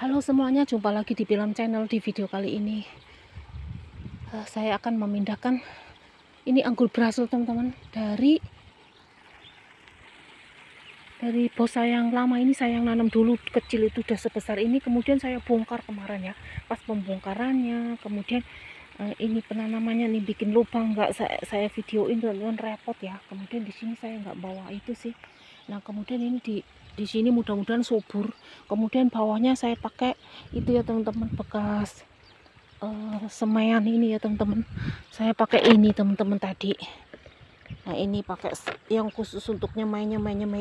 Halo semuanya, jumpa lagi di Pilam Channel. Di video kali ini saya akan memindahkan ini anggur Brasil teman-teman dari bos saya yang lama. Ini saya yang nanam dulu kecil, itu udah sebesar ini, kemudian saya bongkar kemarin ya. Pas pembongkarannya, kemudian ini penanamannya nih bikin lubang, nggak saya videoin teman-teman, repot ya. Kemudian di sini saya nggak bawa itu sih. Nah kemudian ini di sini mudah-mudahan subur. Kemudian bawahnya saya pakai itu ya teman-teman, bekas semaian ini ya teman-teman. Saya pakai ini teman-teman tadi. Nah ini pakai yang khusus untuk nyemai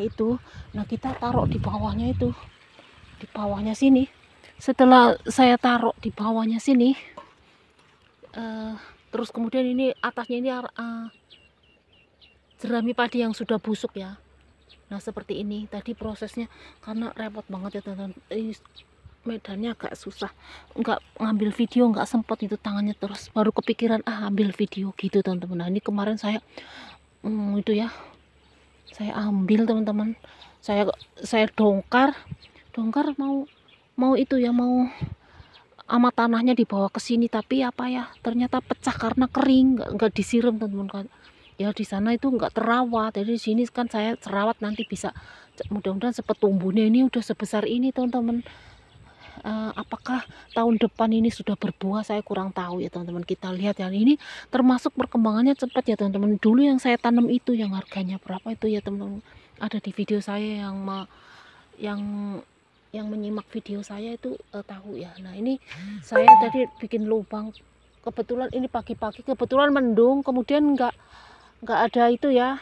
itu. Nah kita taruh di bawahnya itu, di bawahnya sini. Setelah saya taruh di bawahnya sini, terus kemudian ini atasnya ini jerami padi yang sudah busuk ya. Nah seperti ini tadi prosesnya, karena repot banget ya teman-teman. Medannya agak susah, nggak ngambil video, nggak sempat itu tangannya, terus baru kepikiran ambil video gitu teman-teman. Nah ini kemarin saya itu ya, saya ambil teman-teman, saya dongkar mau itu ya, mau ama tanahnya dibawa ke sini, tapi apa ya, ternyata pecah karena kering, nggak disiram teman-teman. Ya di sana itu nggak terawat, jadi di sini kan saya terawat, nanti bisa mudah-mudahan cepet tumbuhnya. Ini udah sebesar ini teman-teman. Apakah tahun depan ini sudah berbuah, saya kurang tahu ya teman-teman. Kita lihat ya, ini termasuk perkembangannya cepat ya teman-teman. Dulu yang saya tanam itu yang harganya berapa itu ya teman-teman, ada di video saya yang menyimak video saya itu tahu ya. Nah ini saya tadi bikin lubang, kebetulan ini pagi-pagi kebetulan mendung, kemudian nggak ada itu ya,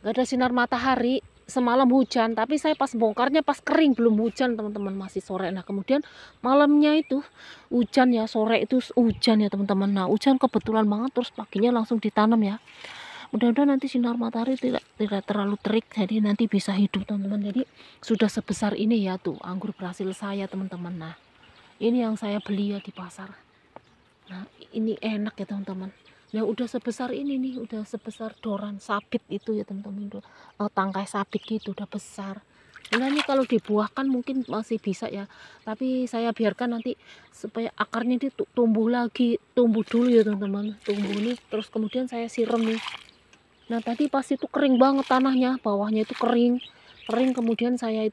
nggak ada sinar matahari. Semalam hujan, tapi saya pas bongkarnya pas kering, belum hujan teman-teman, masih sore. Nah kemudian malamnya itu hujan ya, sore itu hujan ya teman-teman. Nah hujan kebetulan banget, terus paginya langsung ditanam ya. Mudah-mudahan nanti sinar matahari tidak terlalu terik, jadi nanti bisa hidup teman-teman. Jadi sudah sebesar ini ya tuh anggur Brasil saya teman-teman. Nah ini yang saya beli ya di pasar. Nah ini enak ya teman-teman. Nah udah sebesar ini nih, udah sebesar doran sabit itu ya teman-teman, tangkai sabit gitu, udah besar. Nah ini kalau dibuahkan mungkin masih bisa ya, tapi saya biarkan nanti supaya akarnya ini tumbuh lagi, tumbuh dulu ya teman-teman, tumbuh nih, terus kemudian saya siram nih. Nah tadi pas itu kering banget tanahnya, bawahnya itu kering, kemudian saya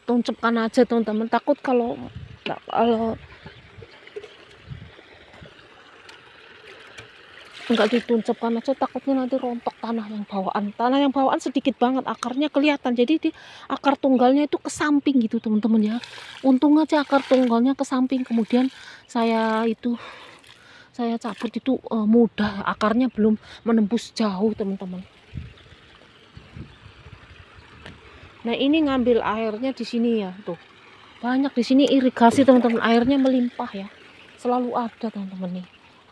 tuncepkan aja teman-teman. Takut kalau nggak dituncepkan aja, takutnya nanti rontok tanah yang bawaan sedikit banget, akarnya kelihatan. Jadi di akar tunggalnya itu ke samping gitu teman-teman ya. Untung aja akar tunggalnya ke samping, kemudian saya cabut itu mudah, akarnya belum menembus jauh teman-teman. Nah ini ngambil airnya di sini ya, tuh banyak di sini irigasi teman-teman, airnya melimpah ya, selalu ada teman-teman nih.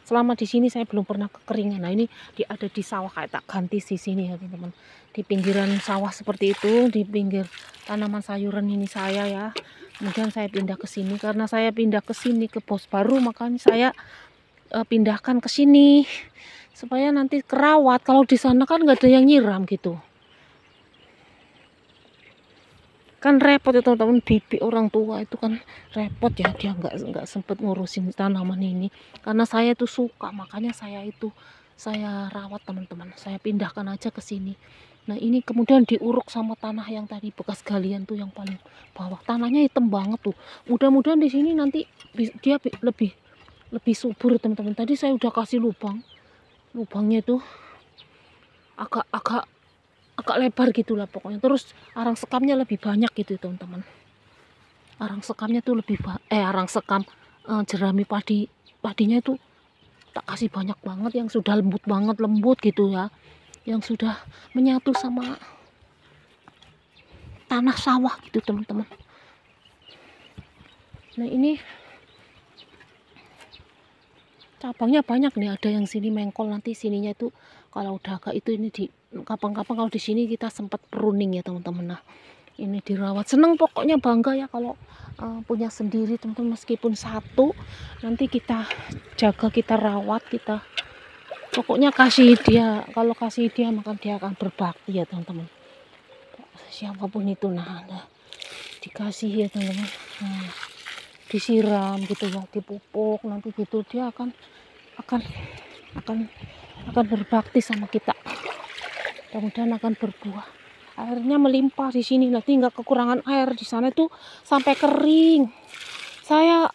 Selama di sini saya belum pernah kekeringan. Nah ini ada di sawah, kayak tak ganti di sini ya teman-teman, di pinggiran sawah seperti itu, di pinggir tanaman sayuran ini saya ya. Kemudian saya pindah ke sini, karena saya pindah ke sini ke bos baru, makanya saya pindahkan ke sini supaya nanti kerawat. Kalau di sana kan nggak ada yang nyiram gitu, kan repot ya teman-teman. Bibi orang tua itu kan repot ya, dia nggak sempet ngurusin tanaman ini. Karena saya tuh suka, makanya saya rawat teman-teman, saya pindahkan aja ke sini. Nah ini kemudian diuruk sama tanah yang tadi bekas galian tuh, yang paling bawah tanahnya hitam banget tuh. Mudah-mudahan di sini nanti dia lebih subur teman-teman. Tadi saya udah kasih lubangnya itu agak lebar gitulah pokoknya. Terus arang sekamnya lebih banyak gitu teman-teman. Arang sekamnya tuh arang sekam jerami padinya itu tak kasih banyak banget, yang sudah lembut gitu ya, yang sudah menyatu sama tanah sawah gitu teman-teman. Nah ini cabangnya banyak nih, ada yang sini mengkol, nanti sininya itu kalau udah agak itu, ini di kapan-kapan kalau di sini kita sempat pruning ya teman-teman. Nah ini dirawat, seneng pokoknya, bangga ya kalau punya sendiri teman-teman. Meskipun satu, nanti kita jaga, kita rawat, kita Pokoknya kasih dia, kalau kasih dia maka dia akan berbakti ya teman-teman. Siapapun itu, nah dikasih ya teman-teman, nah, disiram gitu ya, dipupuk nanti gitu, dia akan akan akan berbakti sama kita. Kemudian akan berbuah. Airnya melimpah di sini, nanti nggak kekurangan air. Di sana tuh sampai kering. Saya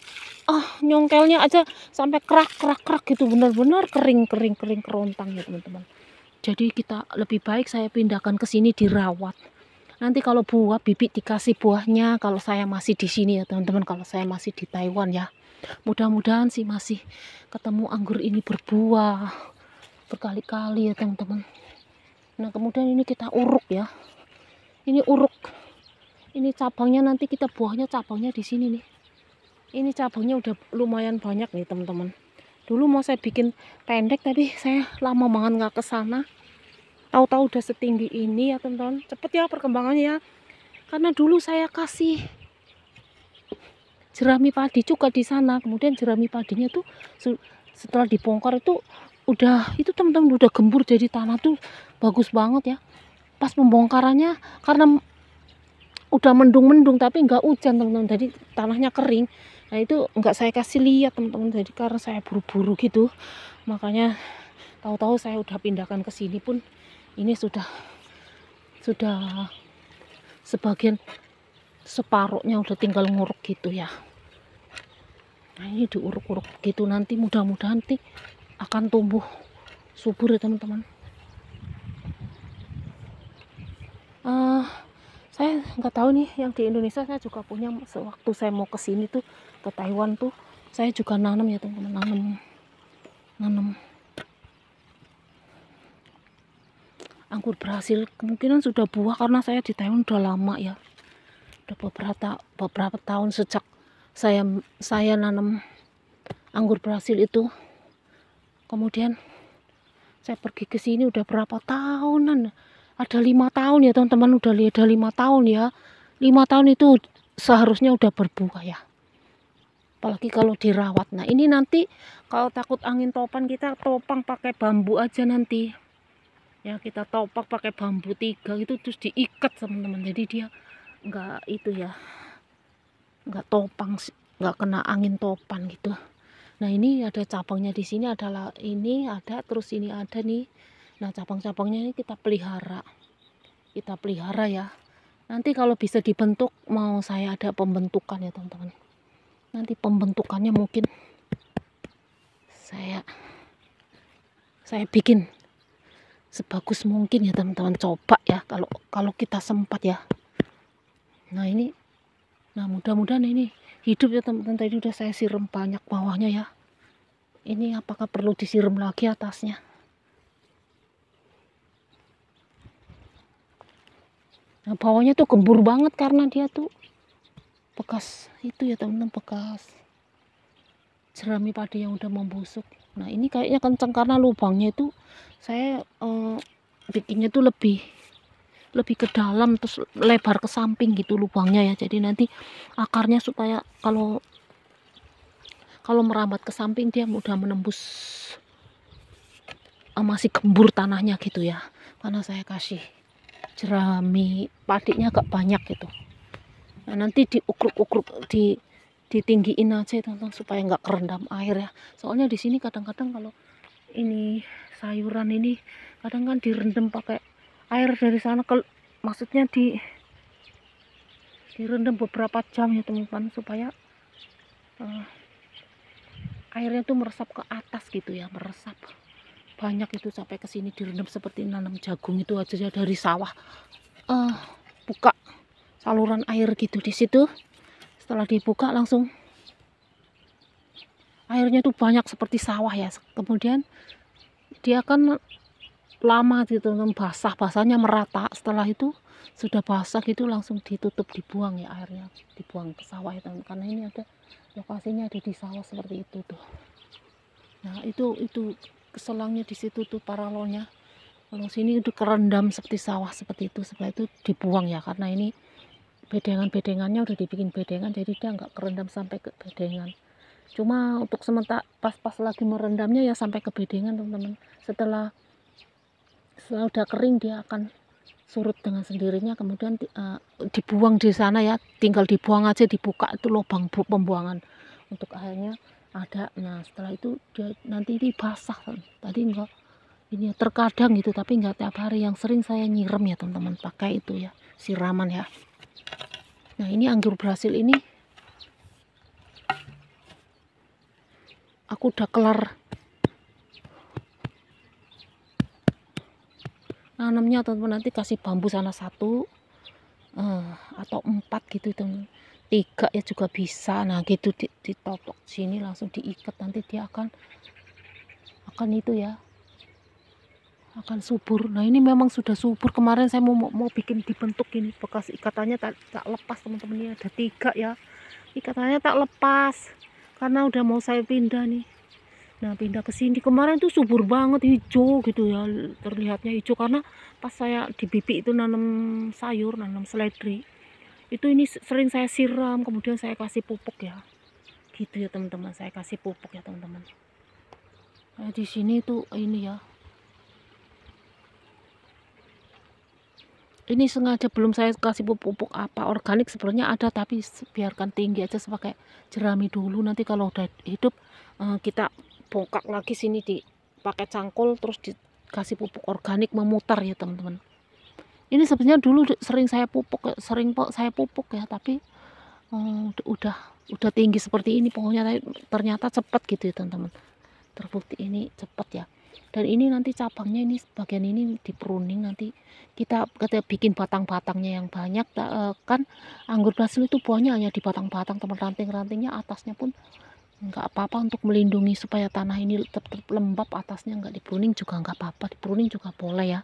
nyongkelnya aja sampai kerak gitu, benar-benar kering kerontang ya teman-teman. Jadi kita lebih baik saya pindahkan ke sini dirawat. Nanti kalau buah bibit dikasih buahnya kalau saya masih di sini ya teman-teman, kalau saya masih di Taiwan ya. Mudah-mudahan sih masih ketemu anggur ini berbuah berkali-kali ya teman-teman. Nah kemudian ini kita uruk ya, ini uruk, ini cabangnya, nanti kita buahnya cabangnya di sini nih. Ini cabangnya udah lumayan banyak nih teman-teman. Dulu mau saya bikin pendek tapi saya lama banget nggak ke sana. Tahu-tahu udah setinggi ini ya teman-teman. Cepet ya perkembangannya ya. Karena dulu saya kasih jerami padi juga di sana. Kemudian jerami padinya tuh setelah dibongkar itu udah itu teman-teman udah gembur, jadi tanah tuh bagus banget ya. Pas pembongkarannya karena udah mendung-mendung tapi nggak hujan teman-teman, jadi tanahnya kering. Nah itu nggak saya kasih lihat teman-teman, jadi karena saya buru-buru gitu, makanya tahu-tahu saya udah pindahkan ke sini pun ini sudah sebagian separuhnya udah tinggal nguruk gitu ya. Nah ini diuruk-uruk gitu, nanti mudah-mudahan nanti akan tumbuh subur ya teman-teman. Saya nggak tahu nih, yang di Indonesia saya juga punya. Sewaktu saya mau ke sini tuh, ke Taiwan tuh, saya juga nanam ya teman-teman, nanam anggur Brasil. Kemungkinan sudah buah karena saya di Taiwan udah lama ya, udah beberapa tahun sejak saya nanam anggur Brasil itu. Kemudian saya pergi ke sini udah berapa tahunan, ada 5 tahun ya teman-teman, udah 5 tahun ya. 5 tahun itu seharusnya udah berbuah ya, apalagi kalau dirawat. Nah ini nanti kalau takut angin topan, kita topang pakai bambu aja nanti ya, kita topak pakai bambu 3 itu, terus diikat teman-teman, jadi dia nggak itu ya, nggak topang, nggak kena angin topan gitu. Nah ini ada cabangnya di sini, adalah ini ada, terus ini ada nih. Nah cabang-cabangnya ini kita pelihara ya. Nanti kalau bisa dibentuk, mau saya ada pembentukan ya teman-teman. Nanti pembentukannya mungkin saya bikin sebagus mungkin ya teman-teman, coba ya kalau kita sempat ya. Nah ini, nah mudah-mudahan ini hidup ya teman-teman. Tadi udah saya siram banyak bawahnya ya. Ini apakah perlu disiram lagi atasnya? Nah bawahnya tuh gembur banget karena dia tuh bekas itu ya teman-teman, bekas jerami padi yang udah membusuk. Nah ini kayaknya kenceng karena lubangnya itu saya bikinnya tuh lebih ke dalam, terus lebar ke samping gitu lubangnya ya. Jadi nanti akarnya supaya kalau merambat ke samping dia mudah menembus, masih gembur tanahnya gitu ya. Karena saya kasih jerami padinya agak banyak gitu. Nah nanti diukruk-ukruk, ditinggiin aja teman-teman supaya nggak kerendam air ya. Soalnya di sini kadang-kadang kalau ini sayuran ini kadang kan direndam pakai air dari sana, maksudnya direndam beberapa jam ya teman-teman, supaya airnya tuh meresap ke atas gitu ya, meresap banyak itu sampai ke sini, direndam seperti nanam jagung itu aja ya, dari sawah buka saluran air gitu di situ. Setelah dibuka langsung airnya tuh banyak seperti sawah ya. Kemudian dia kan lama gitu kan, basahnya merata. Setelah itu sudah basah gitu langsung ditutup, dibuang ya airnya, dibuang ke sawah ya teman. Karena ini ada lokasinya ada di sawah seperti itu tuh. Nah itu keselangnya di situ tuh paralelnya. Kalau sini itu kerendam seperti sawah seperti itu, setelah itu dibuang ya, karena ini bedengannya udah dibikin bedengan, jadi dia nggak kerendam sampai ke bedengan. Cuma untuk sementara pas lagi merendamnya ya sampai kebedengan teman-teman. Setelah udah kering dia akan surut dengan sendirinya, kemudian dibuang di sana ya, tinggal dibuang aja, dibuka itu lubang pembuangan untuk airnya ada. Nah setelah itu dia nanti ini basah kan. Tadi enggak ini ya, terkadang gitu tapi enggak tiap hari. Yang sering saya nyiram ya teman-teman, pakai itu ya, siraman ya. Nah ini anggur Brasil ini aku udah kelar nanamnya teman-teman. Nanti kasih bambu sana 1 atau 4 gitu teman, 3 ya juga bisa. Nah gitu ditotok sini langsung diikat, nanti dia akan itu ya, akan subur. Nah ini memang sudah subur. Kemarin saya mau bikin dibentuk ini, bekas ikatannya tak lepas teman-teman. Ini ada 3 ya, ikatannya tak lepas karena udah mau saya pindah nih. Nah pindah ke sini kemarin tuh subur banget, hijau gitu ya, terlihatnya hijau karena pas saya di bibi itu nanam sayur, nanam seledri itu, ini sering saya siram, kemudian saya kasih pupuk ya gitu ya teman-teman, saya kasih pupuk ya teman-teman. Nah di sini tuh ini ya, ini sengaja belum saya kasih pupuk apa organik sebenarnya ada, tapi biarkan tinggi aja sebagai jerami dulu. Nanti kalau udah hidup kita bongkak lagi sini, dipakai cangkul terus dikasih pupuk organik memutar ya teman-teman. Ini sebenarnya dulu sering saya pupuk ya, tapi udah tinggi seperti ini pokoknya, ternyata cepat gitu ya teman-teman, terbukti ini cepat ya. Dan ini nanti cabangnya ini bagian ini di pruning, nanti kita bikin batang-batangnya yang banyak. Kan anggur Brasil itu buahnya hanya di batang-batang teman, ranting-rantingnya atasnya pun nggak apa-apa untuk melindungi supaya tanah ini tetap lembab. Atasnya nggak di pruning juga nggak apa-apa, di pruning juga boleh ya.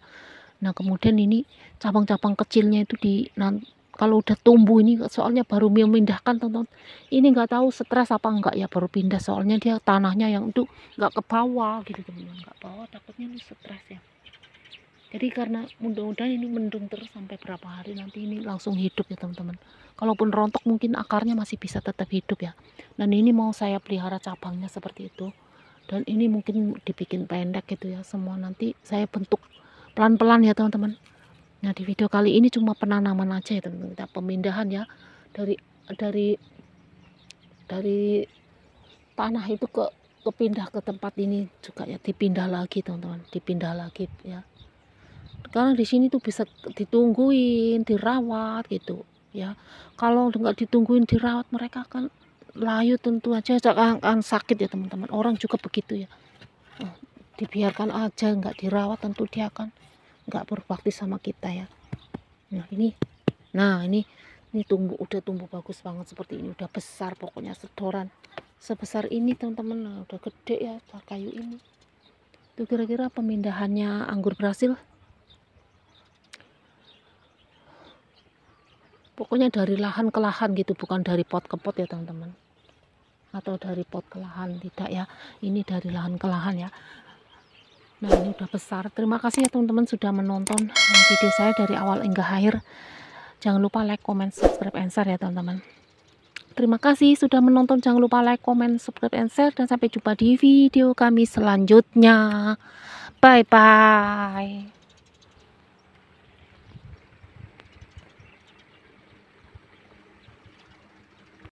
Nah kemudian ini cabang-cabang kecilnya itu kalau udah tumbuh ini, soalnya baru memindahkan teman-teman, ini nggak tahu stres apa enggak ya, baru pindah soalnya dia tanahnya yang itu nggak ke bawah gitu teman-teman, nggak bawah, takutnya ini stres ya. Jadi karena mudah-mudahan ini mendung terus sampai berapa hari, nanti ini langsung hidup ya teman-teman. Kalaupun rontok mungkin akarnya masih bisa tetap hidup ya. Dan ini mau saya pelihara cabangnya seperti itu, dan ini mungkin dibikin pendek gitu ya semua, nanti saya bentuk pelan-pelan ya teman-teman. Nah di video kali ini cuma penanaman aja ya teman-teman, kita pemindahan ya dari tanah itu kepindah ke tempat ini juga ya, dipindah lagi teman-teman, dipindah lagi ya. Karena di sini tuh bisa ditungguin, dirawat gitu ya. Kalau nggak ditungguin, dirawat, mereka akan layu, tentu aja akan sakit ya teman-teman. Orang juga begitu ya. Dibiarkan aja nggak dirawat, tentu dia akan nggak berbakti sama kita ya. Nah ini udah tumbuh bagus banget seperti ini, udah besar pokoknya, sedoran sebesar ini teman-teman. Nah, udah gede ya kayu ini. Itu kira-kira pemindahannya anggur Brasil. Pokoknya dari lahan ke lahan gitu, bukan dari pot ke pot ya teman-teman, atau dari pot ke lahan, tidak ya, ini dari lahan ke lahan ya. Nah ini udah besar. Terima kasih ya teman-teman sudah menonton video saya dari awal hingga akhir. Jangan lupa like, comment, subscribe, and share ya teman-teman. Terima kasih sudah menonton. Jangan lupa like, comment, subscribe, and share, dan sampai jumpa di video kami selanjutnya. Bye bye.